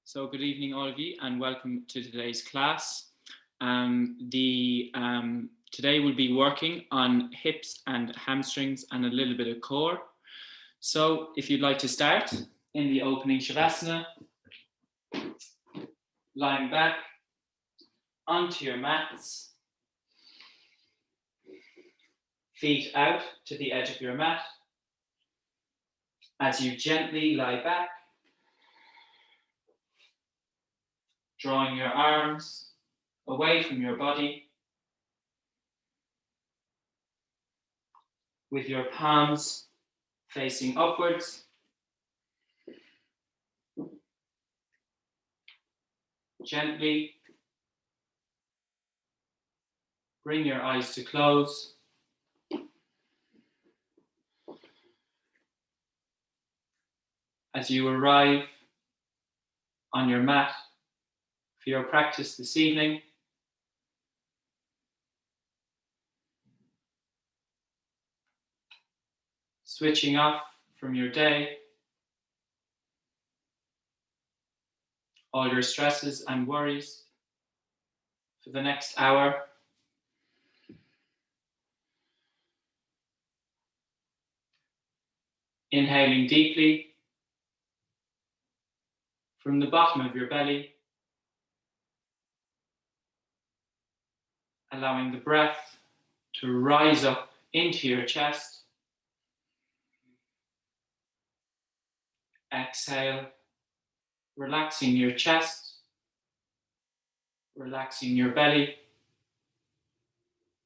So good evening, all of you, and welcome to today's class. Today we'll be working on hips and hamstrings and a little bit of core. So if you'd like to start in the opening Shavasana, lying back onto your mats, feet out to the edge of your mat. As you gently lie back, drawing your arms away from your body, with your palms facing upwards. Gently bring your eyes to close. As you arrive on your mat for your practice this evening, switching off from your day, all your stresses and worries for the next hour. Inhaling deeply from the bottom of your belly, allowing the breath to rise up into your chest. Exhale, relaxing your chest, relaxing your belly,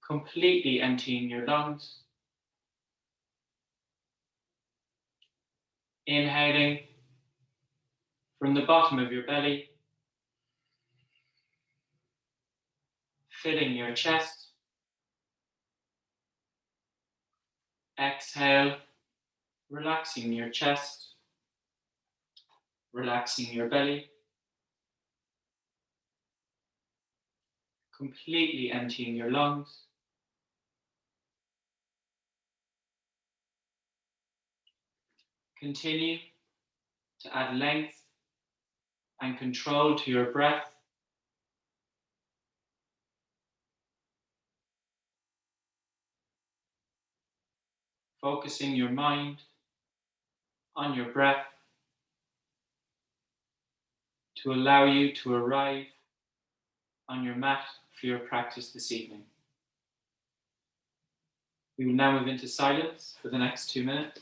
completely emptying your lungs. Inhaling from the bottom of your belly, filling your chest. Exhale, relaxing your chest, relaxing your belly, completely emptying your lungs. Continue to add length and control to your breath. Focusing your mind on your breath to allow you to arrive on your mat for your practice this evening. We will now move into silence for the next 2 minutes.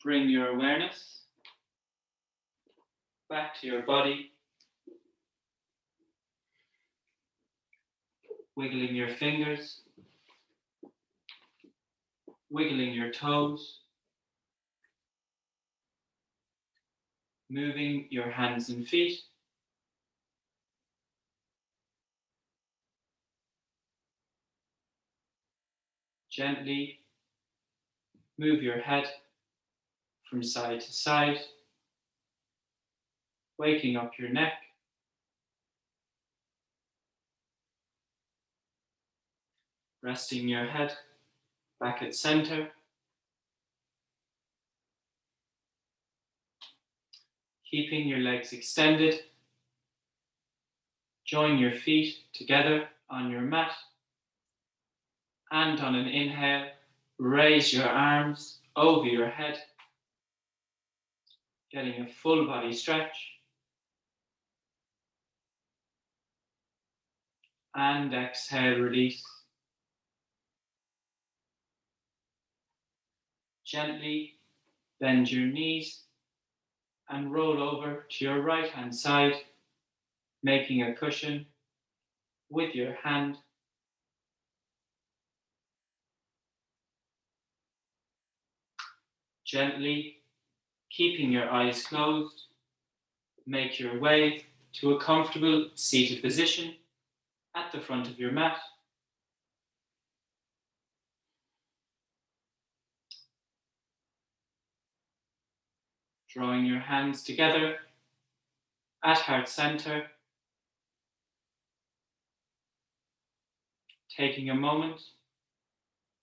Bring your awareness back to your body, wiggling your fingers, wiggling your toes, moving your hands and feet. Gently move your head from side to side, waking up your neck. Resting your head back at center. Keeping your legs extended. Join your feet together on your mat. And on an inhale, raise your arms over your head, getting a full body stretch. And exhale, release. Gently bend your knees and roll over to your right hand side, making a cushion with your hand. Gently, keeping your eyes closed, make your way to a comfortable seated position at the front of your mat. Drawing your hands together at heart center. Taking a moment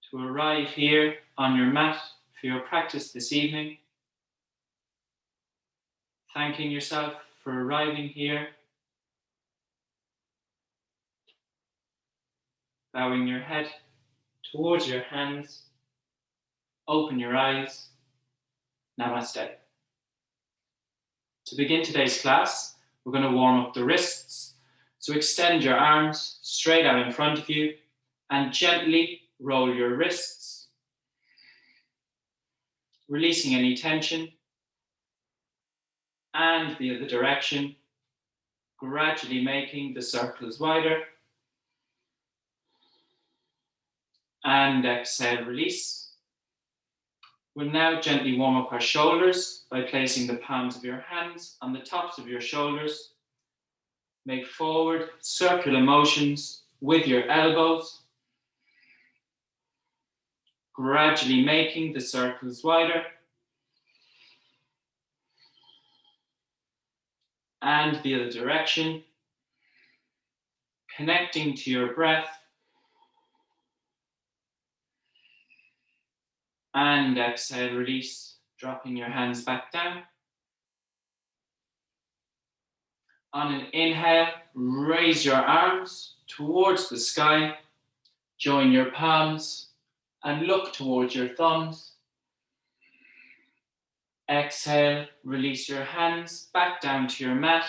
to arrive here on your mat for your practice this evening. Thanking yourself for arriving here. Bowing your head towards your hands. Open your eyes. Namaste. To begin today's class, we're going to warm up the wrists. So extend your arms straight out in front of you and gently roll your wrists, releasing any tension, and the other direction, gradually making the circles wider. And exhale, release. We'll now gently warm up our shoulders by placing the palms of your hands on the tops of your shoulders. Make forward circular motions with your elbows, gradually making the circles wider. And the other direction, connecting to your breath. And exhale, release, dropping your hands back down. On an inhale, raise your arms towards the sky. Join your palms and look towards your thumbs. Exhale, release your hands back down to your mat.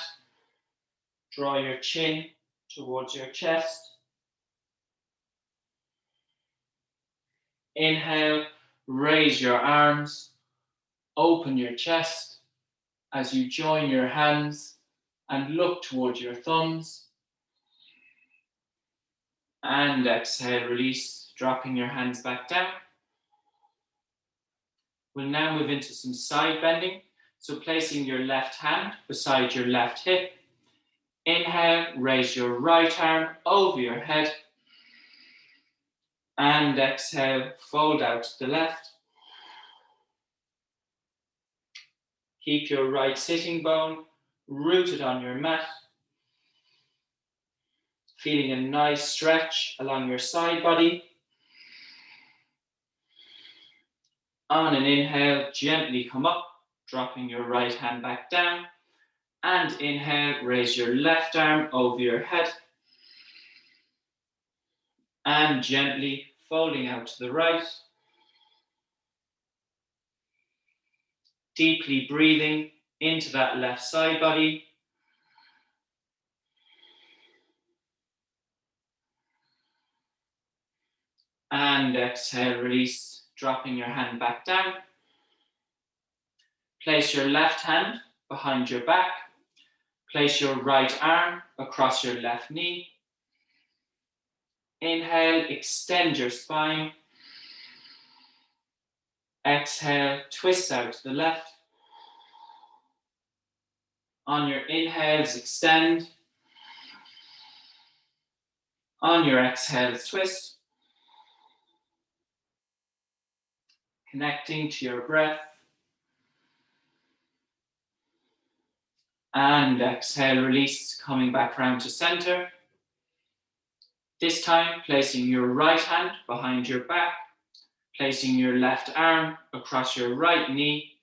Draw your chin towards your chest. Inhale, raise your arms, open your chest as you join your hands and look towards your thumbs. And exhale, release, dropping your hands back down. We'll now move into some side bending. So placing your left hand beside your left hip. Inhale, raise your right arm over your head. And exhale, fold out to the left. Keep your right sitting bone rooted on your mat. Feeling a nice stretch along your side body. On an inhale, gently come up, dropping your right hand back down. And inhale, raise your left arm over your head. And gently folding out to the right. Deeply breathing into that left side body. And exhale, release, dropping your hand back down. Place your left hand behind your back. Place your right arm across your left knee. Inhale, extend your spine. Exhale, twist out to the left. On your inhales, extend. On your exhales, twist. Connecting to your breath. And exhale, release, coming back round to center. This time, placing your right hand behind your back. Placing your left arm across your right knee.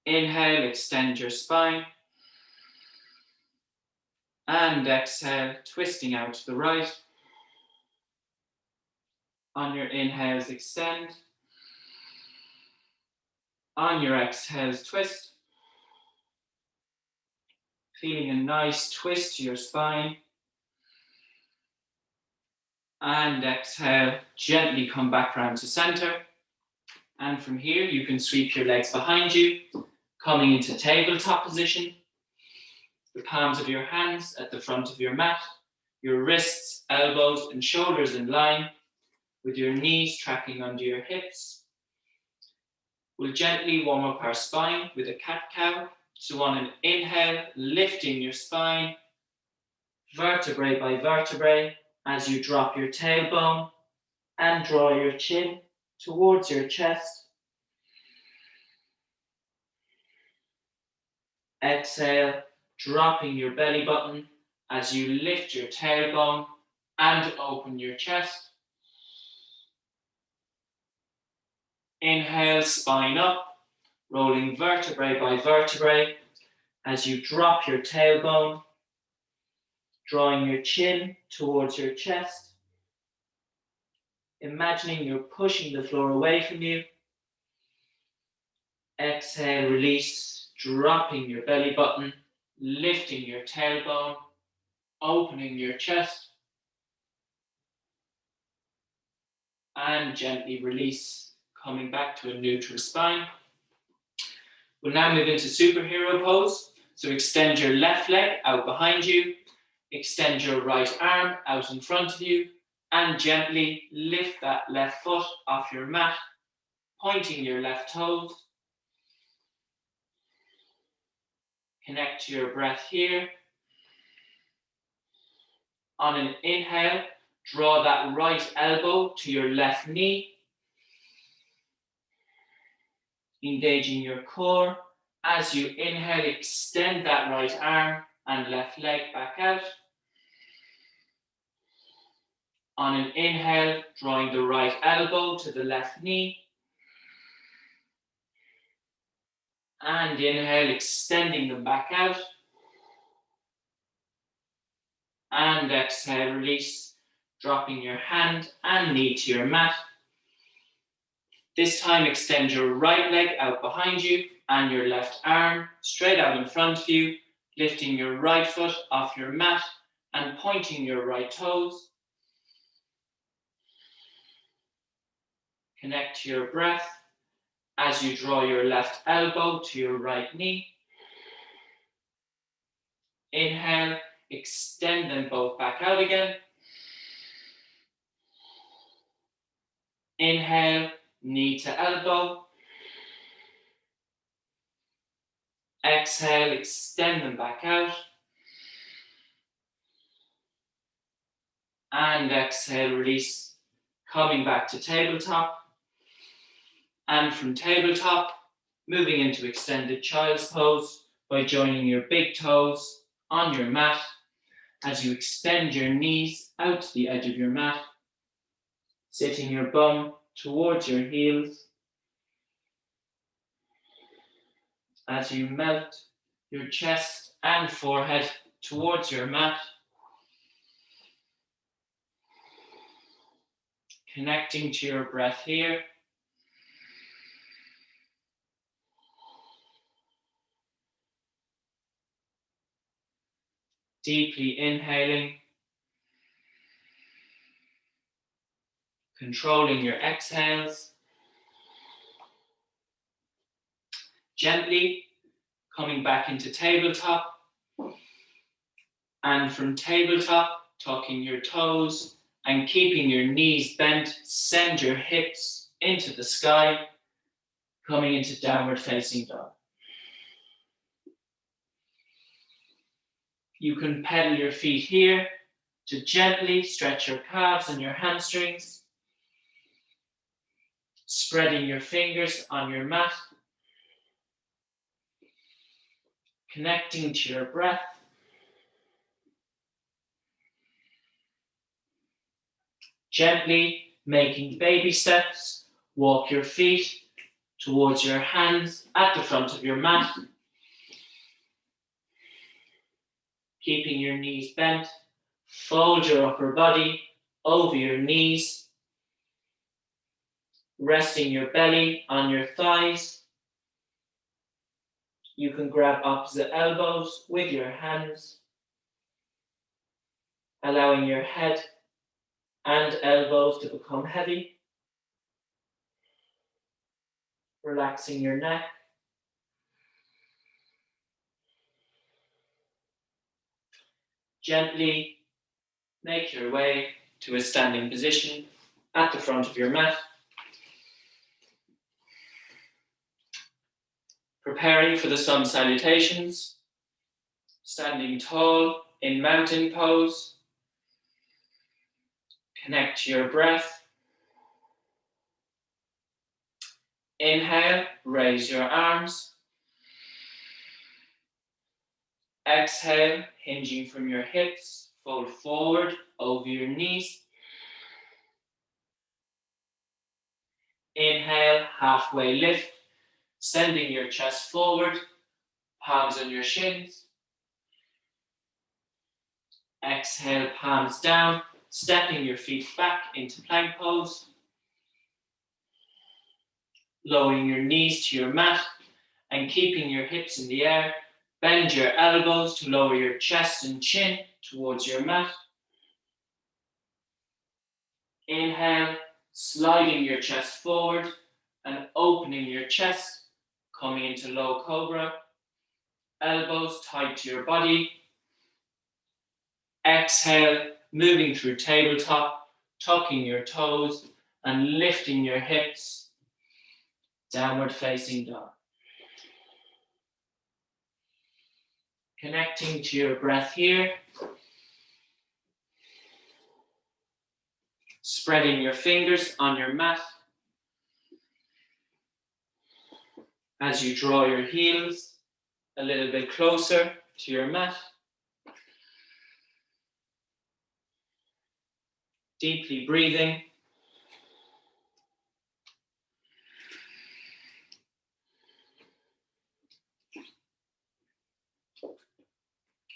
Inhale, extend your spine. And exhale, twisting out to the right. On your inhales, extend. On your exhales, twist. Feeling a nice twist to your spine. And exhale, gently come back round to center. And from here, you can sweep your legs behind you, coming into tabletop position. The palms of your hands at the front of your mat, your wrists, elbows, and shoulders in line, with your knees tracking under your hips. We'll gently warm up our spine with a cat-cow. So on an inhale, lifting your spine, vertebrae by vertebrae, as you drop your tailbone and draw your chin towards your chest. Exhale, dropping your belly button as you lift your tailbone and open your chest. Inhale, spine up, rolling vertebrae by vertebrae as you drop your tailbone, drawing your chin towards your chest. Imagining you're pushing the floor away from you. Exhale, release, dropping your belly button, lifting your tailbone, opening your chest. And gently release, coming back to a neutral spine. We'll now move into superhero pose. So extend your left leg out behind you, extend your right arm out in front of you, and gently lift that left foot off your mat, pointing your left toes. Connect to your breath here. On an inhale, draw that right elbow to your left knee, engaging your core. As you inhale, extend that right arm and left leg back out. On an inhale, drawing the right elbow to the left knee. And inhale, extending them back out. And exhale, release, dropping your hand and knee to your mat. This time, extend your right leg out behind you and your left arm straight out in front of you, lifting your right foot off your mat and pointing your right toes. Connect to your breath as you draw your left elbow to your right knee. Inhale, extend them both back out again. Inhale, knee to elbow. Exhale, extend them back out. And exhale, release, coming back to tabletop. And from tabletop, moving into extended child's pose by joining your big toes on your mat as you extend your knees out to the edge of your mat, sitting your bum towards your heels as you melt your chest and forehead towards your mat, connecting to your breath here. Deeply inhaling, controlling your exhales, Gently coming back into tabletop. And from tabletop, tucking your toes and keeping your knees bent, send your hips into the sky, coming into downward facing dog. You can pedal your feet here to gently stretch your calves and your hamstrings, spreading your fingers on your mat, connecting to your breath. Gently making baby steps, walk your feet towards your hands at the front of your mat, keeping your knees bent. Fold your upper body over your knees, resting your belly on your thighs. You can grab opposite elbows with your hands, allowing your head and elbows to become heavy, relaxing your neck. Gently make your way to a standing position at the front of your mat. Preparing for the sun salutations, standing tall in mountain pose. Connect to your breath. Inhale, raise your arms. Exhale, hinging from your hips, fold forward over your knees. Inhale, halfway lift, sending your chest forward, palms on your shins. Exhale, palms down, stepping your feet back into plank pose. Lowering your knees to your mat and keeping your hips in the air. Bend your elbows to lower your chest and chin towards your mat. Inhale, sliding your chest forward and opening your chest, coming into low cobra. Elbows tight to your body. Exhale, moving through tabletop, tucking your toes and lifting your hips. Downward facing dog. Connecting to your breath here. Spreading your fingers on your mat. As you draw your heels a little bit closer to your mat. Deeply breathing.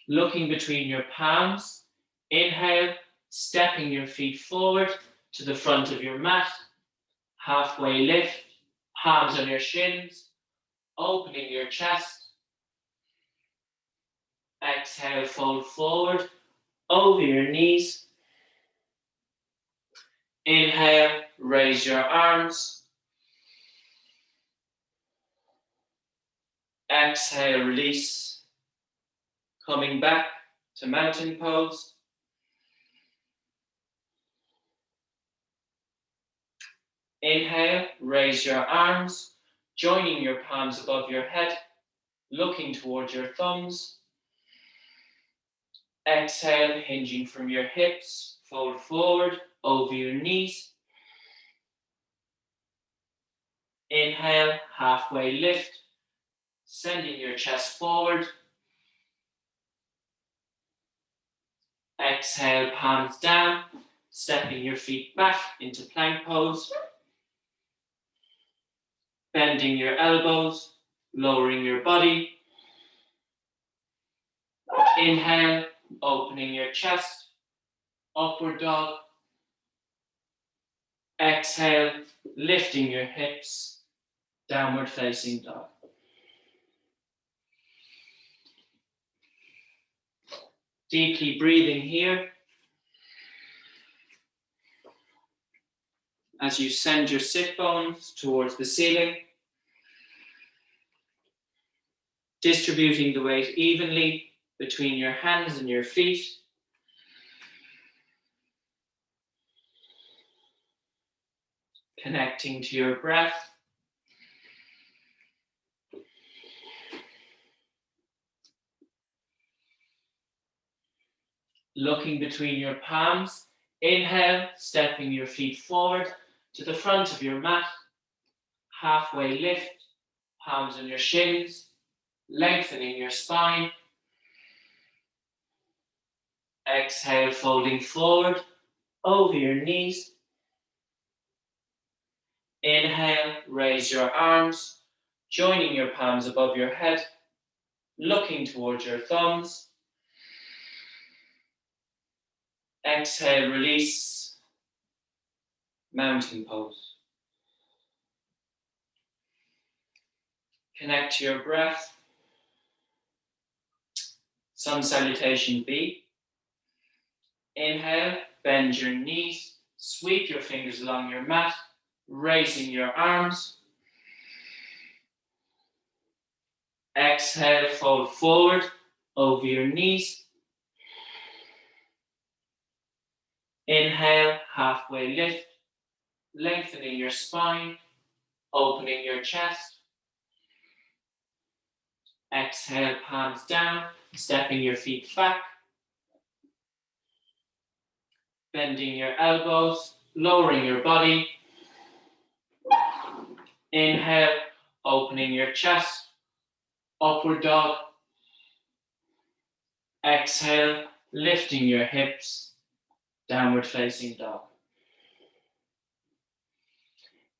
Looking between your palms. Inhale, stepping your feet forward to the front of your mat. Halfway lift, palms on your shins, opening your chest. Exhale, fold forward over your knees. Inhale, raise your arms. Exhale, release. Coming back to mountain pose. Inhale, raise your arms, joining your palms above your head, looking towards your thumbs. Exhale, hinging from your hips, fold forward over your knees. Inhale, halfway lift, sending your chest forward. Exhale, palms down, stepping your feet back into plank pose. Bending your elbows, lowering your body. Inhale, opening your chest, upward dog. Exhale, lifting your hips, downward facing dog. Deeply breathing here. As you send your sit bones towards the ceiling. Distributing the weight evenly between your hands and your feet. Connecting to your breath. Looking between your palms. Inhale, stepping your feet forward to the front of your mat. Halfway lift, palms on your shins, lengthening your spine. Exhale, folding forward over your knees. Inhale, raise your arms, joining your palms above your head, looking towards your thumbs. Exhale, release, mountain pose. Connect to your breath. Sun salutation B. Inhale, bend your knees, sweep your fingers along your mat, raising your arms. Exhale, fold forward over your knees. Inhale, halfway lift, lengthening your spine, opening your chest. Exhale, palms down, stepping your feet back. Bending your elbows, lowering your body. Inhale, opening your chest, upward dog. Exhale, lifting your hips, downward facing dog.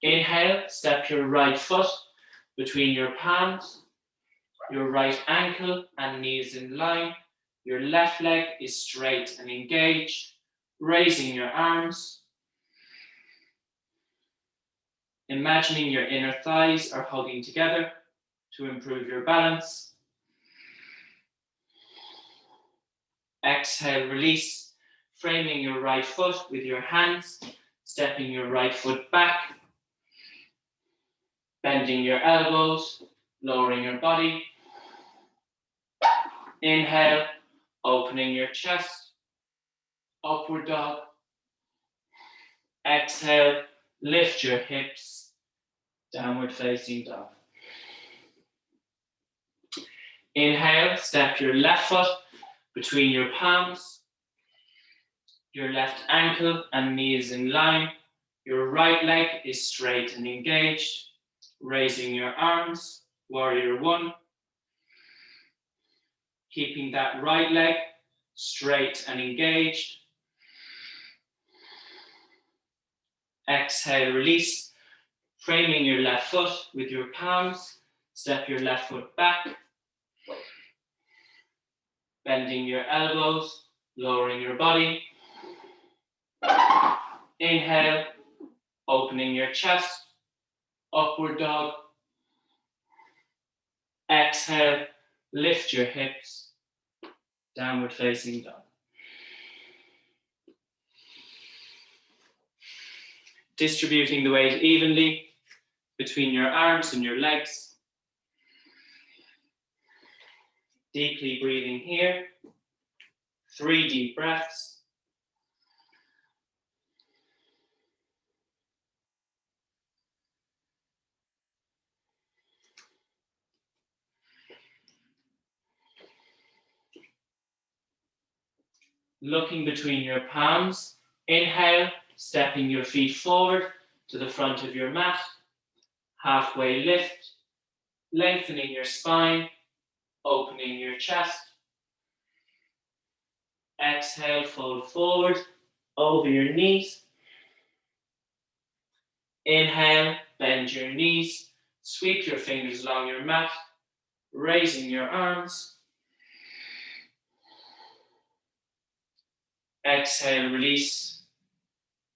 Inhale, step your right foot between your palms, your right ankle and knees in line. Your left leg is straight and engaged, raising your arms. Imagining your inner thighs are hugging together to improve your balance. Exhale, release, framing your right foot with your hands, stepping your right foot back, bending your elbows, lowering your body. Inhale, opening your chest, upward dog. Exhale, lift your hips, downward facing dog. Inhale, step your left foot between your palms, your left ankle and knees in line. Your right leg is straight and engaged, raising your arms, warrior one. Keeping that right leg straight and engaged. Exhale, release, framing your left foot with your palms, step your left foot back, bending your elbows, lowering your body. Inhale, opening your chest, upward dog. Exhale, lift your hips, downward facing dog. Distributing the weight evenly between your arms and your legs. Deeply breathing here. 3 deep breaths. Looking between your palms. Inhale, stepping your feet forward to the front of your mat. Halfway lift, lengthening your spine, opening your chest. Exhale, fold forward over your knees. Inhale, bend your knees, sweep your fingers along your mat, raising your arms. Exhale, release,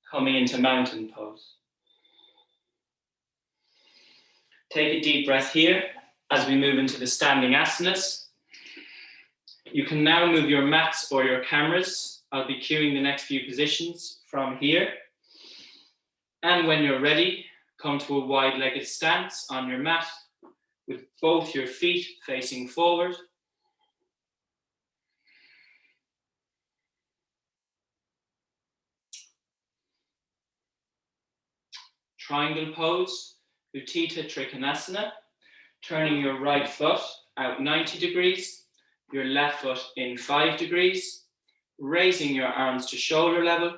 coming into mountain pose. Take a deep breath here as we move into the standing asanas. You can now move your mats or your cameras. I'll be cueing the next few positions from here. And when you're ready, come to a wide-legged stance on your mat. with both your feet facing forward. Triangle pose, Utthita Trikonasana, turning your right foot out 90 degrees, your left foot in 5 degrees, raising your arms to shoulder level.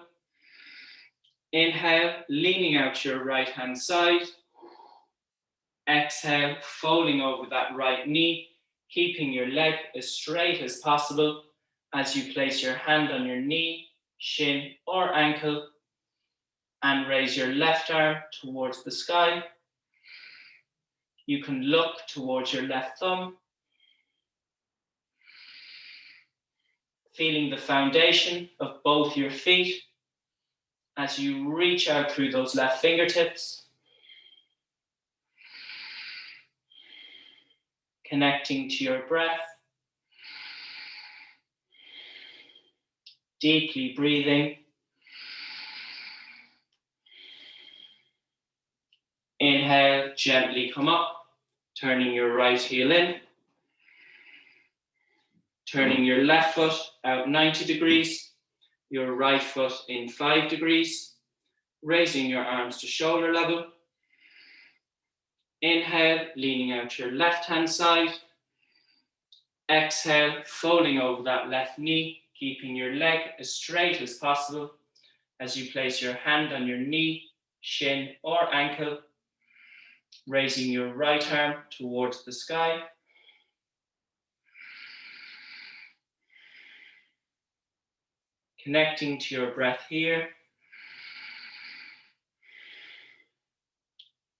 Inhale, leaning out your right hand side. Exhale, folding over that right knee, keeping your leg as straight as possible as you place your hand on your knee, shin, or ankle, and raise your left arm towards the sky. You can look towards your left thumb, feeling the foundation of both your feet as you reach out through those left fingertips, connecting to your breath, deeply breathing. Inhale, gently come up, turning your right heel in, turning your left foot out 90 degrees, your right foot in 5 degrees, raising your arms to shoulder level. Inhale, leaning out your left hand side. Exhale, folding over that left knee, keeping your leg as straight as possible as you place your hand on your knee, shin, or ankle, raising your right arm towards the sky. Connecting to your breath here.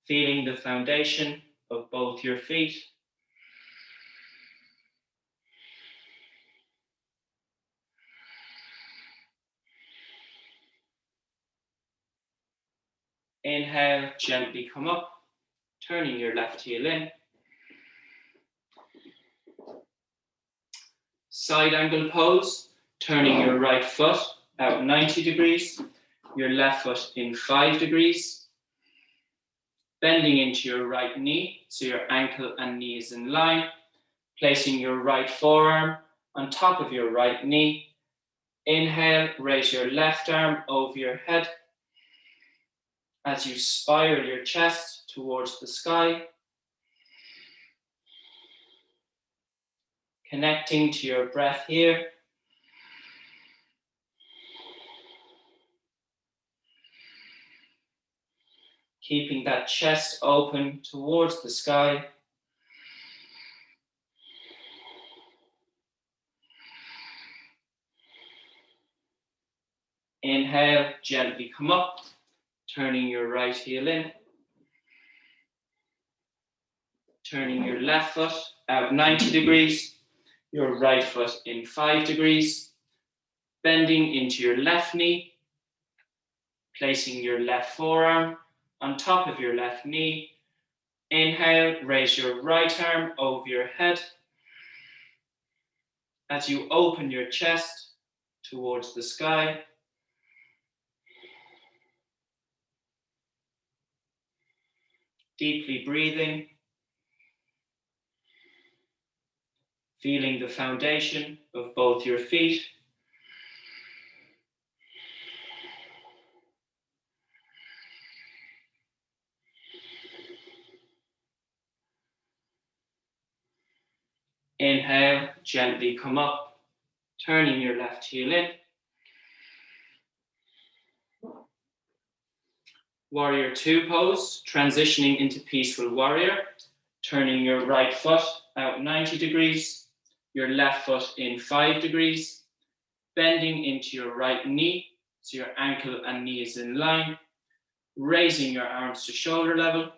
Feeling the foundation of both your feet. Inhale, gently come up, turning your left heel in. Side angle pose, turning your right foot out 90 degrees, your left foot in 5 degrees. Bending into your right knee, so your ankle and knee is in line. Placing your right forearm on top of your right knee. Inhale, raise your left arm over your head as you spiral your chest towards the sky. Connecting to your breath here. Keeping that chest open towards the sky. Inhale, gently come up, turning your right heel in. Turning your left foot out 90 degrees, your right foot in 5 degrees. Bending into your left knee, placing your left forearm on top of your left knee. Inhale, raise your right arm over your head as you open your chest towards the sky. Deeply breathing, feeling the foundation of both your feet. Inhale, gently come up, turning your left heel in. Warrior Two pose, transitioning into Peaceful Warrior, turning your right foot out 90 degrees, your left foot in 5 degrees, bending into your right knee, so your ankle and knee is in line, raising your arms to shoulder level,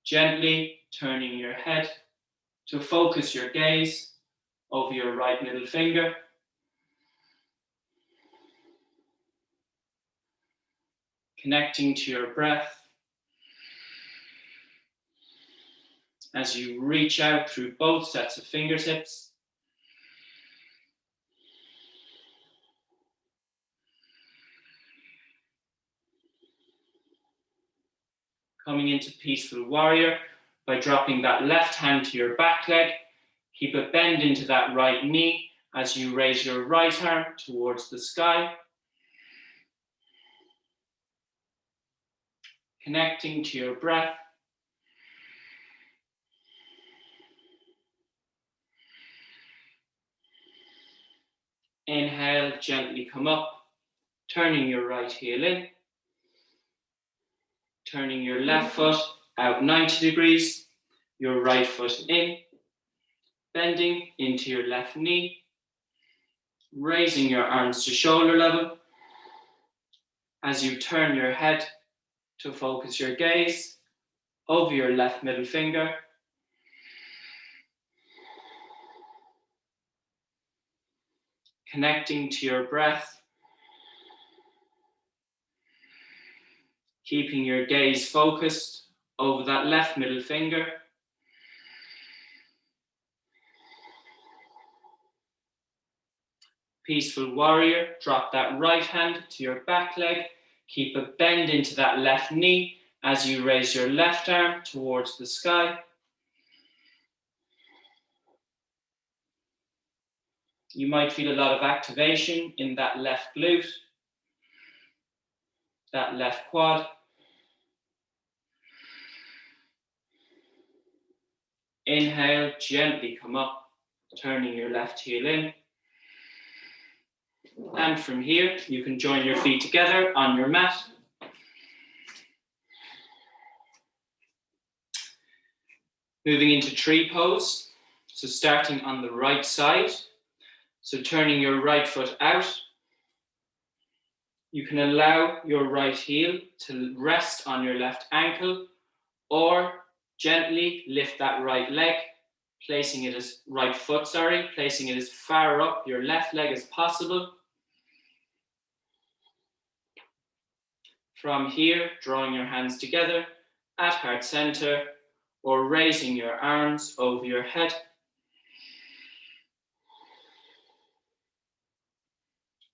gently turning your head to focus your gaze over your right middle finger. Connecting to your breath as you reach out through both sets of fingertips. Coming into Peaceful Warrior, by dropping that left hand to your back leg. Keep a bend into that right knee as you raise your right arm towards the sky. Connecting to your breath. Inhale, gently come up, turning your right heel in. Turning your left foot out 90 degrees, your right foot in. Bending into your left knee. Raising your arms to shoulder level. As you turn your head to focus your gaze over your left middle finger. Connecting to your breath. Keeping your gaze focused over that left middle finger. Peaceful warrior, drop that right hand to your back leg. Keep a bend into that left knee as you raise your left arm towards the sky. You might feel a lot of activation in that left glute, that left quad. Inhale, gently come up, turning your left heel in. And from here, you can join your feet together on your mat. Moving into tree pose. So starting on the right side. So turning your right foot out. You can allow your right heel to rest on your left ankle, or gently lift that right leg, placing it as placing it as far up your left leg as possible. From here, drawing your hands together at heart center, or raising your arms over your head.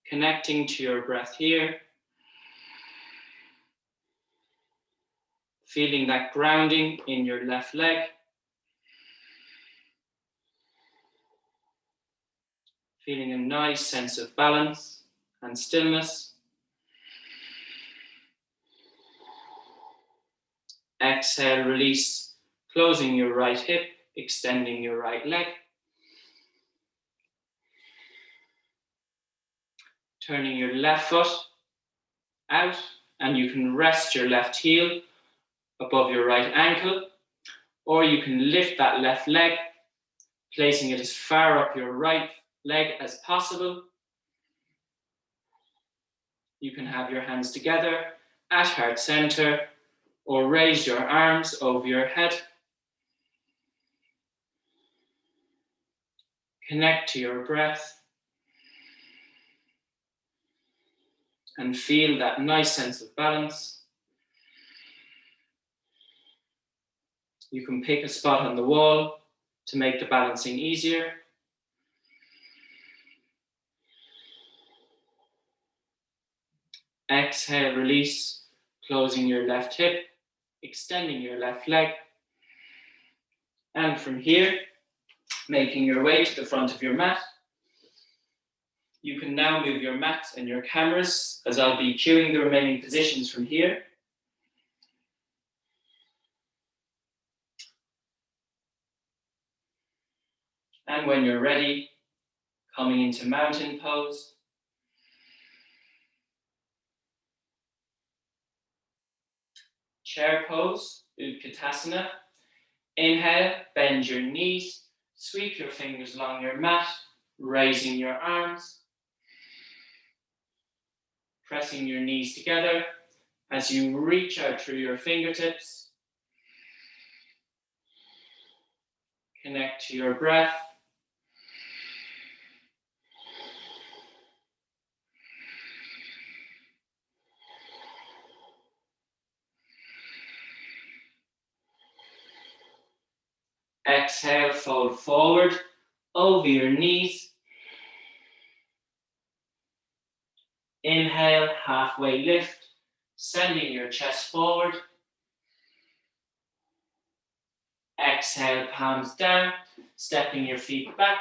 Connecting to your breath here. Feeling that grounding in your left leg. Feeling a nice sense of balance and stillness. Exhale, release, closing your right hip, extending your right leg. Turning your left foot out, and you can rest your left heel above your right ankle, or you can lift that left leg, placing it as far up your right leg as possible. You can have your hands together at heart center, or raise your arms over your head. Connect to your breath and feel that nice sense of balance. You can pick a spot on the wall to make the balancing easier. Exhale, release, closing your left hip, extending your left leg. And from here, making your way to the front of your mat. You can now move your mats and your cameras, as I'll be cueing the remaining positions from here. And when you're ready, coming into mountain pose. Chair pose, Utkatasana. Inhale, bend your knees, sweep your fingers along your mat, raising your arms. Pressing your knees together as you reach out through your fingertips. Connect to your breath. Exhale, fold forward over your knees. Inhale, halfway lift, sending your chest forward. Exhale, palms down, stepping your feet back.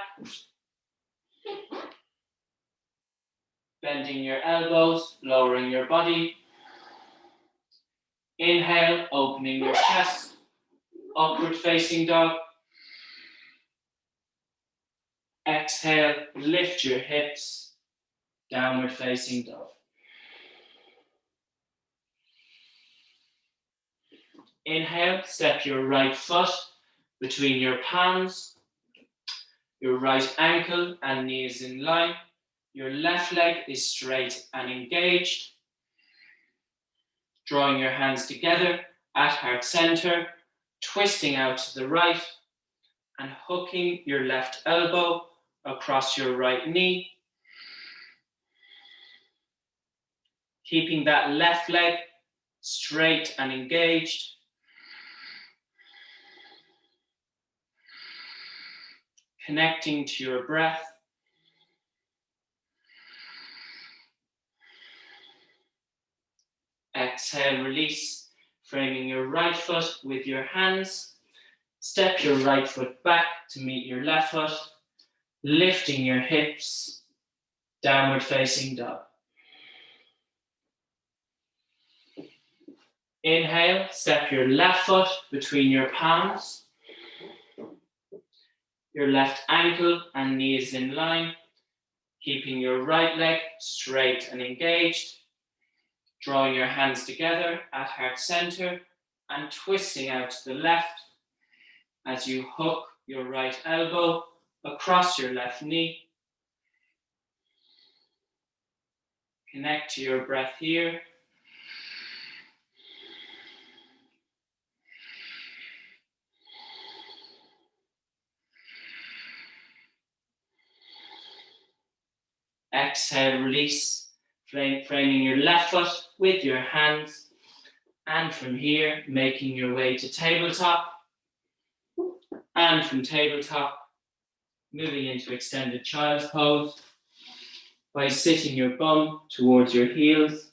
Bending your elbows, lowering your body. Inhale, opening your chest, upward facing dog. Exhale, lift your hips, downward facing dog. Inhale, step your right foot between your palms. Your right ankle and knee is in line. Your left leg is straight and engaged. Drawing your hands together at heart center, twisting out to the right and hooking your left elbow across your right knee. Keeping that left leg straight and engaged. Connecting to your breath. Exhale, release, framing your right foot with your hands. Step your right foot back to meet your left foot, lifting your hips, downward facing dog. Inhale, step your left foot between your palms. Your left ankle and knee is in line, keeping your right leg straight and engaged. Drawing your hands together at heart center and twisting out to the left as you hook your right elbow across your left knee. Connect to your breath here. Exhale, release, framing your left foot with your hands. And from here, making your way to tabletop. And from tabletop, moving into extended child's pose by sitting your bum towards your heels.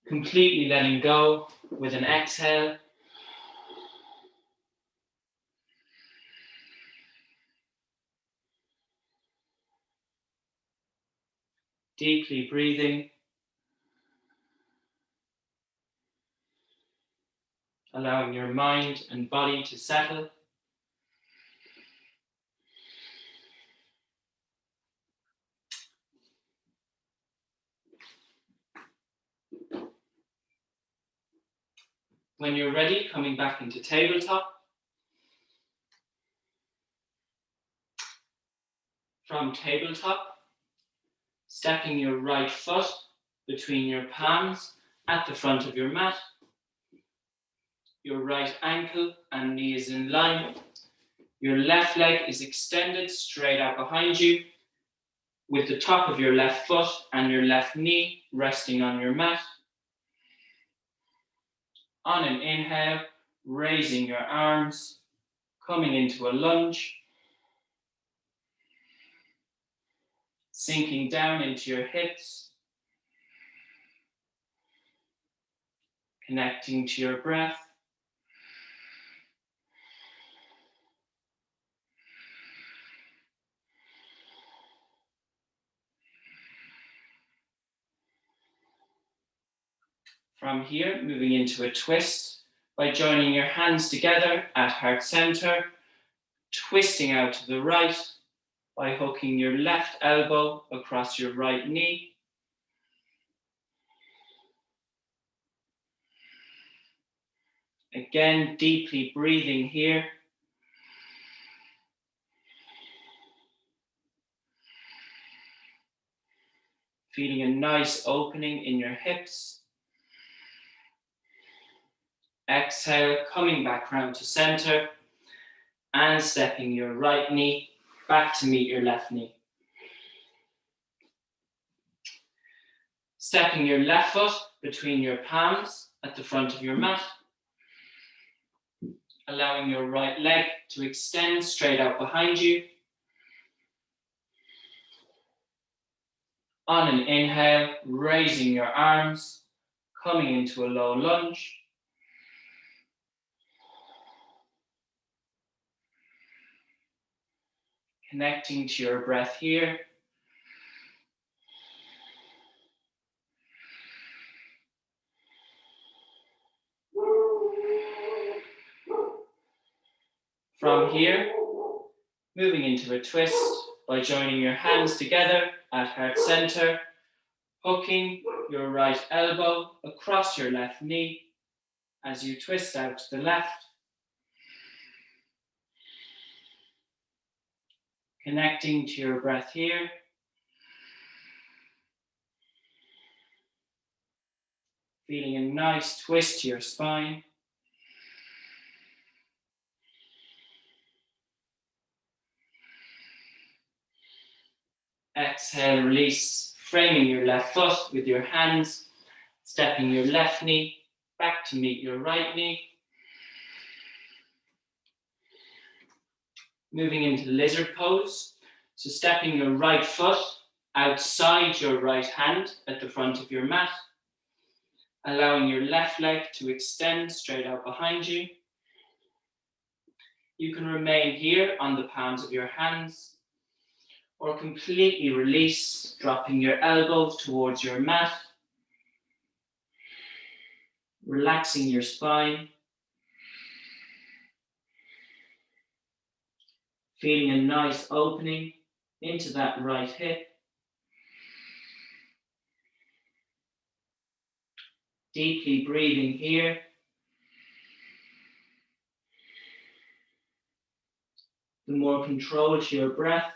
Completely letting go with an exhale. Deeply breathing. Allowing your mind and body to settle. When you're ready, coming back into tabletop. From tabletop, stepping your right foot between your palms at the front of your mat. Your right ankle and knee is in line. Your left leg is extended straight out behind you, with the top of your left foot and your left knee resting on your mat. On an inhale, raising your arms, coming into a lunge. Sinking down into your hips. Connecting to your breath. From here, moving into a twist by joining your hands together at heart center, twisting out to the right by hooking your left elbow across your right knee. Again, deeply breathing here. Feeling a nice opening in your hips. Exhale, coming back round to center and stepping your right knee back to meet your left knee. Stepping your left foot between your palms at the front of your mat. Allowing your right leg to extend straight out behind you. On an inhale, raising your arms, coming into a low lunge. Connecting to your breath here. From here, moving into a twist by joining your hands together at heart center, hooking your right elbow across your left knee as you twist out to the left. Connecting to your breath here. Feeling a nice twist to your spine. Exhale, release, framing your left foot with your hands, stepping your left knee back to meet your right knee. Moving into lizard pose. So stepping your right foot outside your right hand at the front of your mat, allowing your left leg to extend straight out behind you. You can remain here on the palms of your hands or completely release, dropping your elbows towards your mat, relaxing your spine, feeling a nice opening into that right hip. Deeply breathing here. The more control to your breath,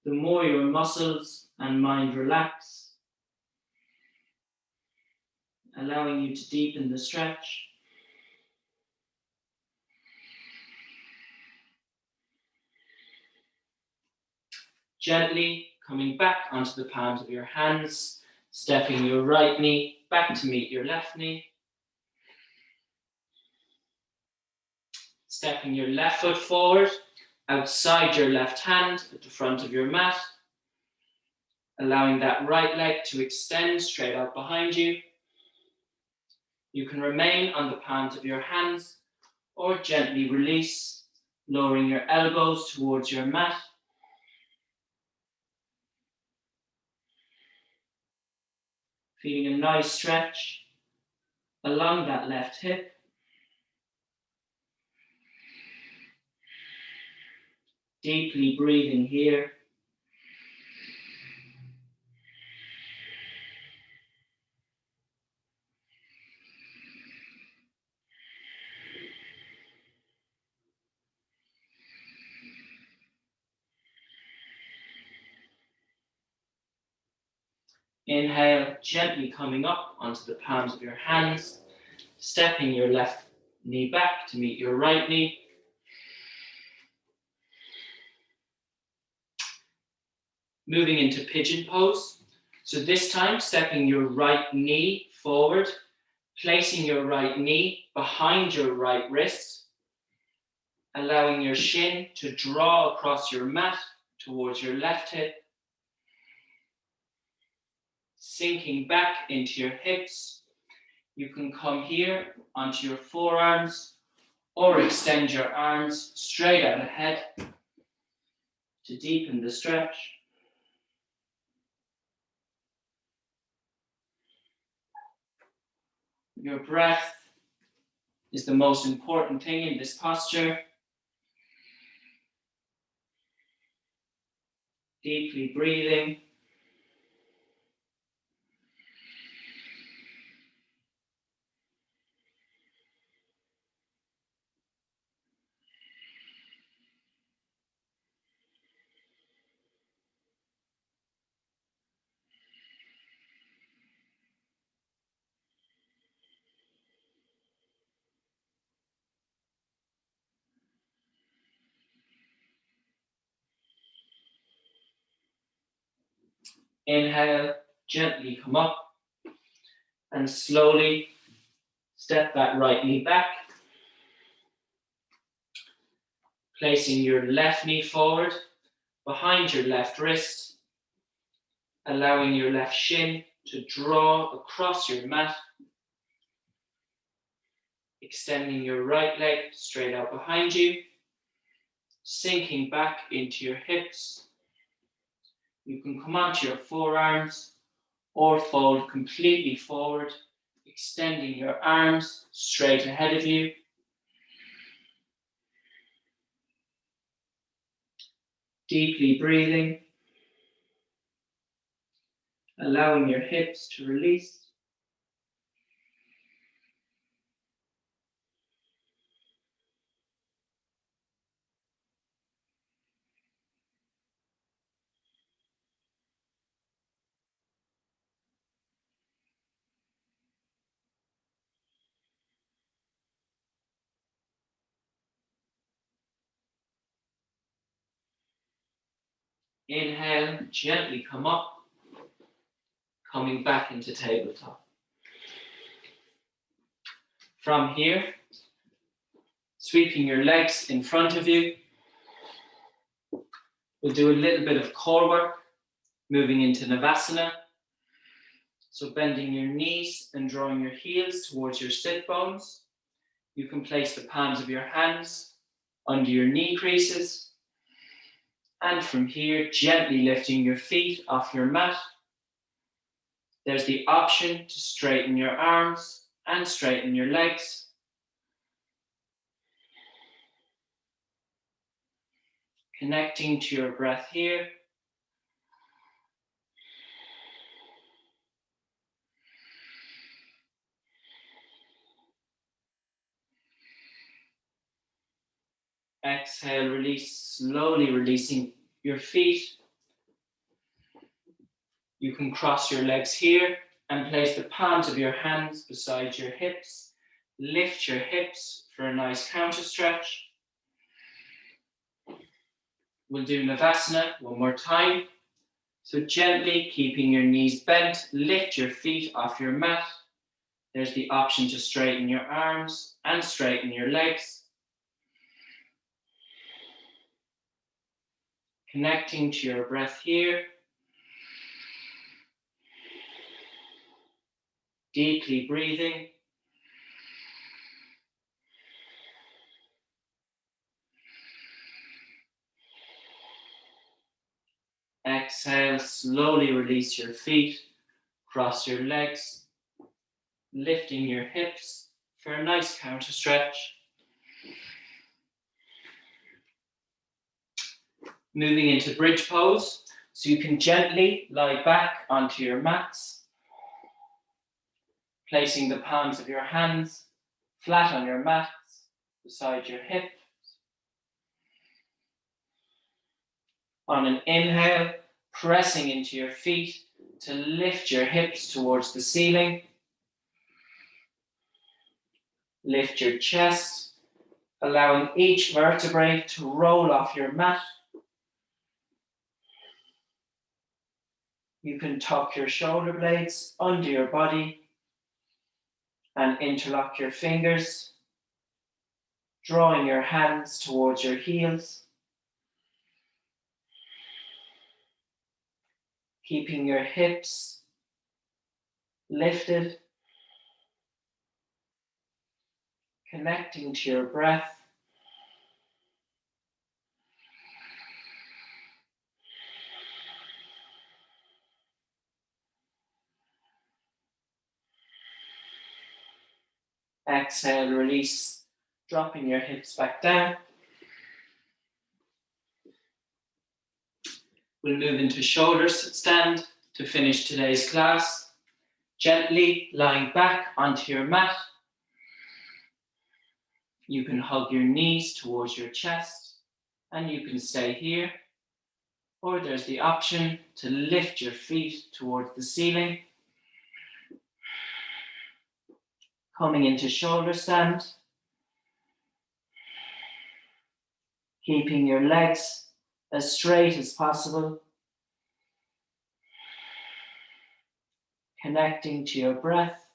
the more your muscles and mind relax, allowing you to deepen the stretch. Gently coming back onto the palms of your hands, stepping your right knee back to meet your left knee. Stepping your left foot forward, outside your left hand at the front of your mat, allowing that right leg to extend straight out behind you. You can remain on the palms of your hands or gently release, lowering your elbows towards your mat. Feeling a nice stretch along that left hip. Deeply breathing here. Inhale, gently coming up onto the palms of your hands, stepping your left knee back to meet your right knee. Moving into pigeon pose. So this time, stepping your right knee forward, placing your right knee behind your right wrist, allowing your shin to draw across your mat towards your left hip, sinking back into your hips. You can come here onto your forearms or extend your arms straight out ahead to deepen the stretch. Your breath is the most important thing in this posture. Deeply breathing. Inhale, gently come up and slowly step that right knee back, placing your left knee forward behind your left wrist, allowing your left shin to draw across your mat, extending your right leg straight out behind you, sinking back into your hips. You can come onto your forearms or fold completely forward, extending your arms straight ahead of you. Deeply breathing, allowing your hips to release. Inhale, gently come up, coming back into tabletop. From here, sweeping your legs in front of you. We'll do a little bit of core work, moving into Navasana. So bending your knees and drawing your heels towards your sit bones. You can place the palms of your hands under your knee creases. And from here, gently lifting your feet off your mat. There's the option to straighten your arms and straighten your legs. Connecting to your breath here. Exhale, release, slowly releasing your feet. You can cross your legs here and place the palms of your hands beside your hips. Lift your hips for a nice counter stretch. We'll do Navasana one more time. So gently keeping your knees bent, lift your feet off your mat. There's the option to straighten your arms and straighten your legs. Connecting to your breath here. Deeply breathing. Exhale, slowly release your feet, cross your legs, lifting your hips for a nice counter stretch. Moving into bridge pose, so you can gently lie back onto your mats, placing the palms of your hands flat on your mats beside your hip. On an inhale, pressing into your feet to lift your hips towards the ceiling. Lift your chest, allowing each vertebrae to roll off your mat. You can tuck your shoulder blades under your body and interlock your fingers, drawing your hands towards your heels. Keeping your hips lifted, connecting to your breath. Exhale, release, dropping your hips back down. We'll move into shoulder stand to finish today's class. Gently lying back onto your mat. You can hug your knees towards your chest and you can stay here. Or there's the option to lift your feet towards the ceiling. Coming into shoulder stand. Keeping your legs as straight as possible. Connecting to your breath.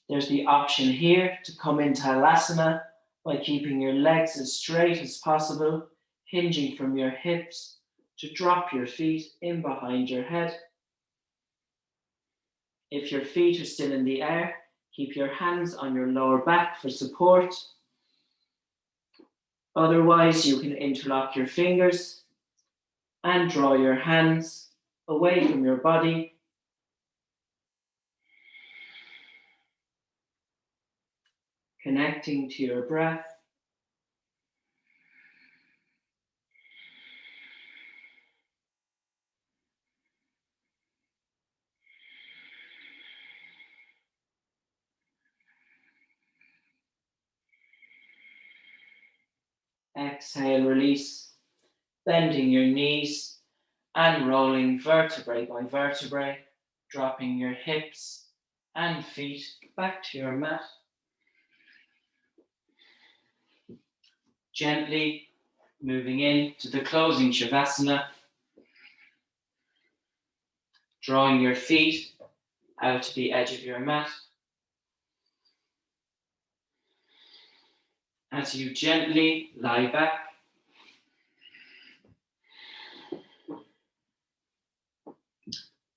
There's the option here to come into Halasana by keeping your legs as straight as possible, hinging from your hips to drop your feet in behind your head. If your feet are still in the air, keep your hands on your lower back for support. Otherwise, you can interlock your fingers and draw your hands away from your body. Connecting to your breath. Exhale, release, bending your knees and rolling vertebrae by vertebrae, dropping your hips and feet back to your mat. Gently moving into the closing Shavasana, drawing your feet out to the edge of your mat. As you gently lie back,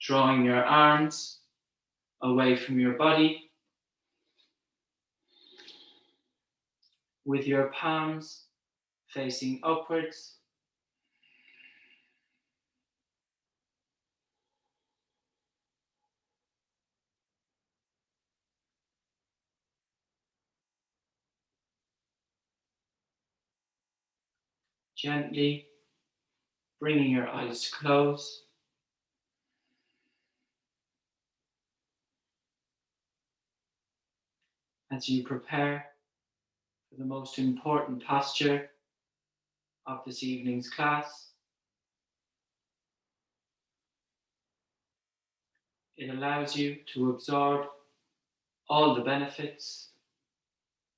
drawing your arms away from your body, with your palms facing upwards. Gently bringing your eyes to close. As you prepare for the most important posture of this evening's class. It allows you to absorb all the benefits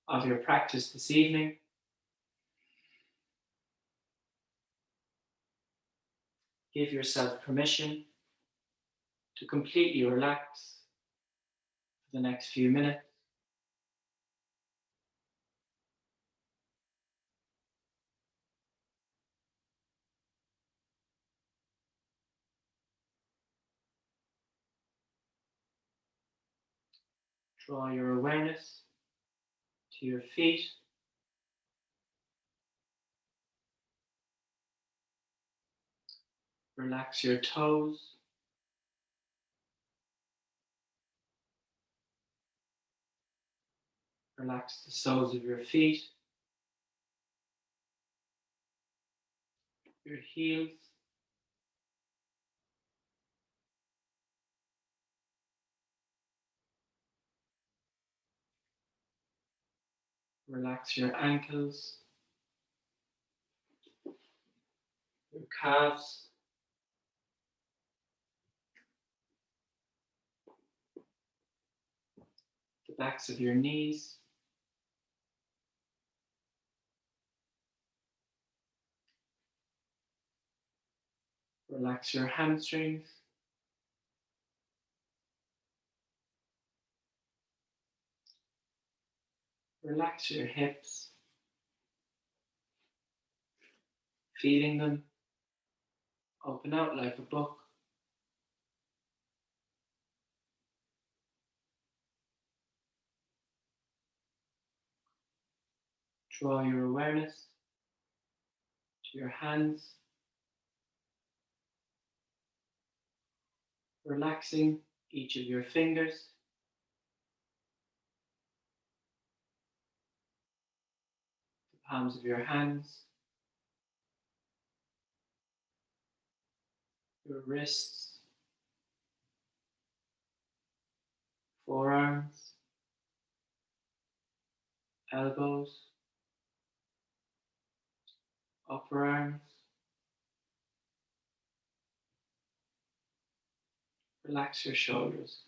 of your practice this evening. Give yourself permission to completely relax for the next few minutes. Draw your awareness to your feet. Relax your toes. Relax the soles of your feet, your heels, relax your ankles, your calves, the backs of your knees, relax your hamstrings, relax your hips, feeling them open out like a book. Draw your awareness to your hands, relaxing each of your fingers, the palms of your hands, your wrists, forearms, elbows, upper arms. Relax your shoulders.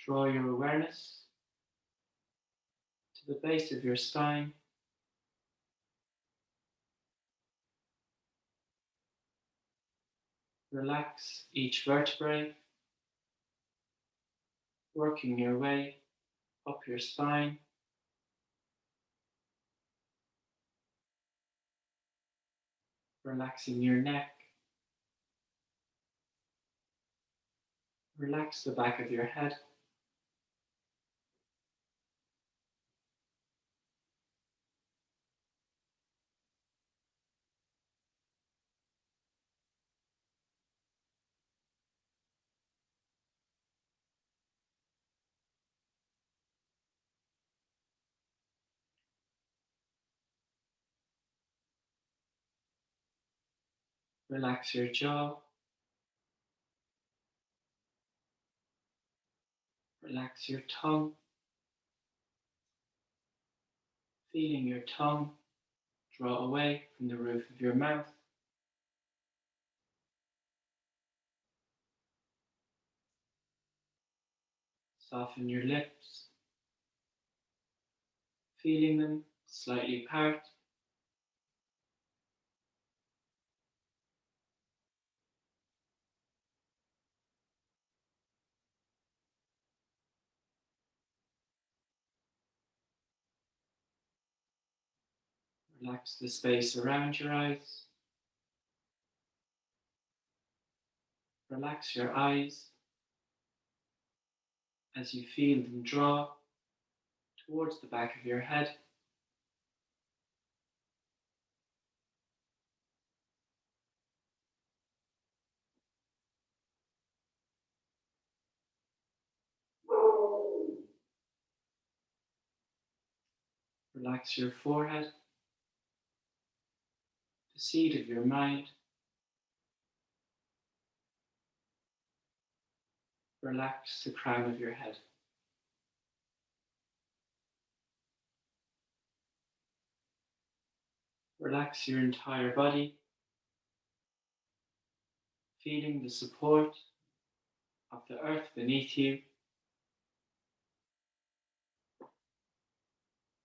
Draw your awareness to the base of your spine. Relax each vertebrae, working your way up your spine, relaxing your neck, relax the back of your head, relax your jaw, relax your tongue, feeling your tongue draw away from the roof of your mouth. Soften your lips, feeling them slightly part. Relax the space around your eyes. Relax your eyes as you feel them draw towards the back of your head. Relax your forehead, the seat of your mind. Relax the crown of your head. Relax your entire body, feeling the support of the earth beneath you.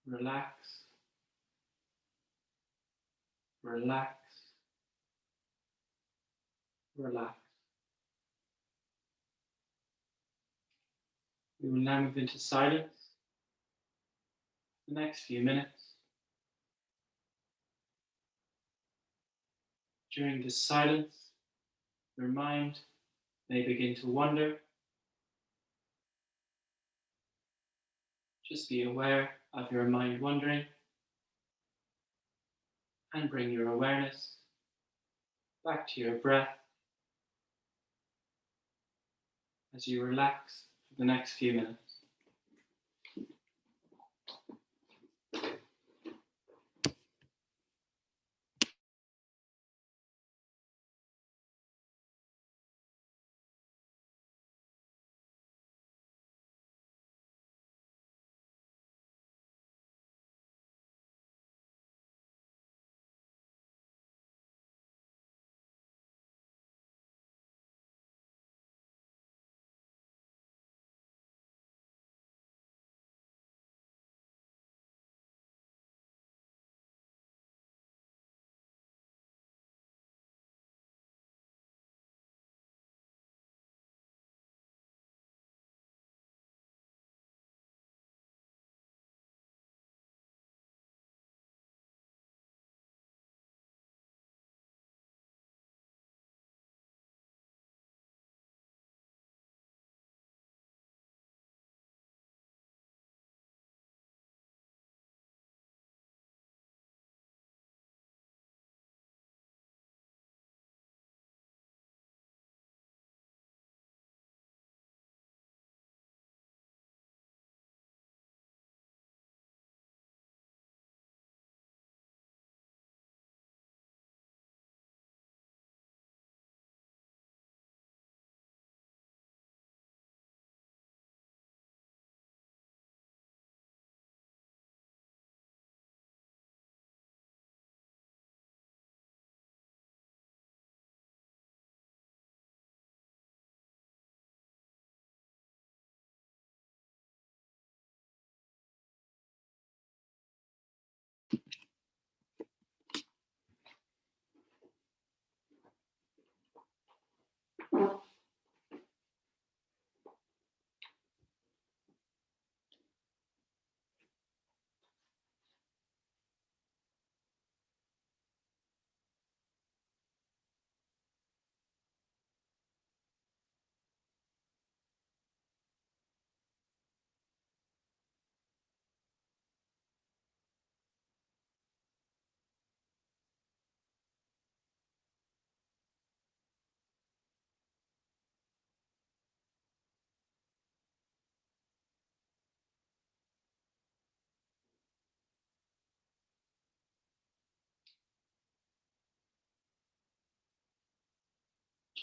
Relax, relax, relax. We will now move into silence for the next few minutes. During this silence, your mind may begin to wander. Just be aware of your mind wandering and bring your awareness back to your breath as you relax for the next few minutes.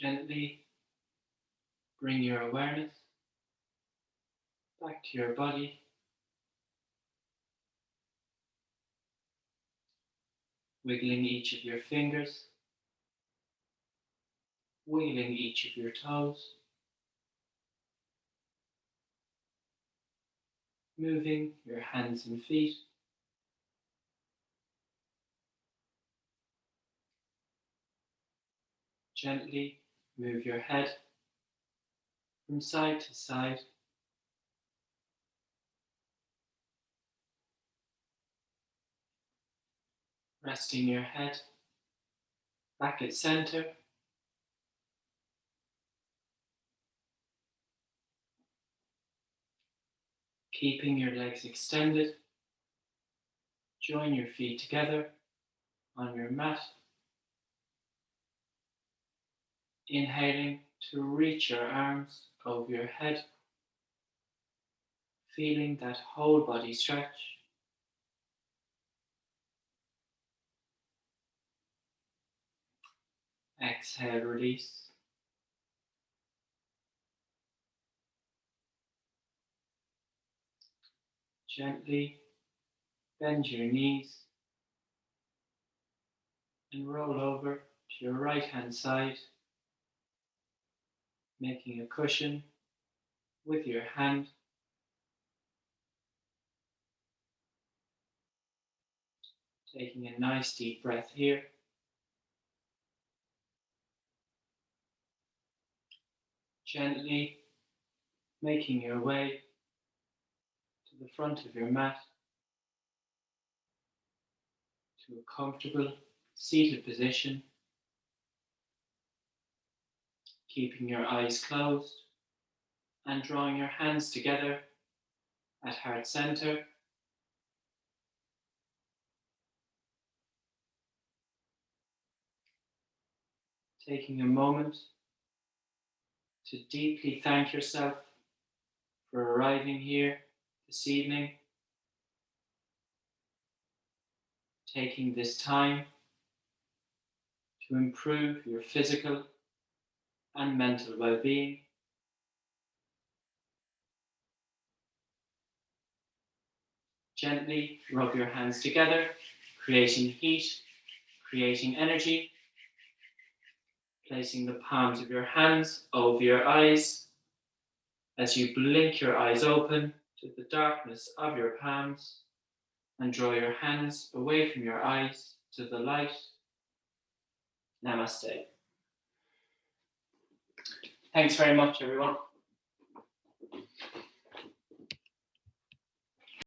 Gently bring your awareness back to your body. Wiggling each of your fingers, wiggling each of your toes, moving your hands and feet. Gently move your head from side to side. Resting your head back at center. Keeping your legs extended. Join your feet together on your mat. Inhaling to reach your arms over your head. Feeling that whole body stretch. Exhale, release. Gently bend your knees and roll over to your right hand side, making a cushion with your hand. Taking a nice deep breath here. Gently making your way to the front of your mat, to a comfortable seated position, keeping your eyes closed and drawing your hands together at heart center. Taking a moment to deeply thank yourself for arriving here this evening, taking this time to improve your physical and mental well-being. Gently rub your hands together, creating heat, creating energy. Placing the palms of your hands over your eyes as you blink your eyes open to the darkness of your palms and draw your hands away from your eyes to the light. Namaste. Thanks very much, everyone.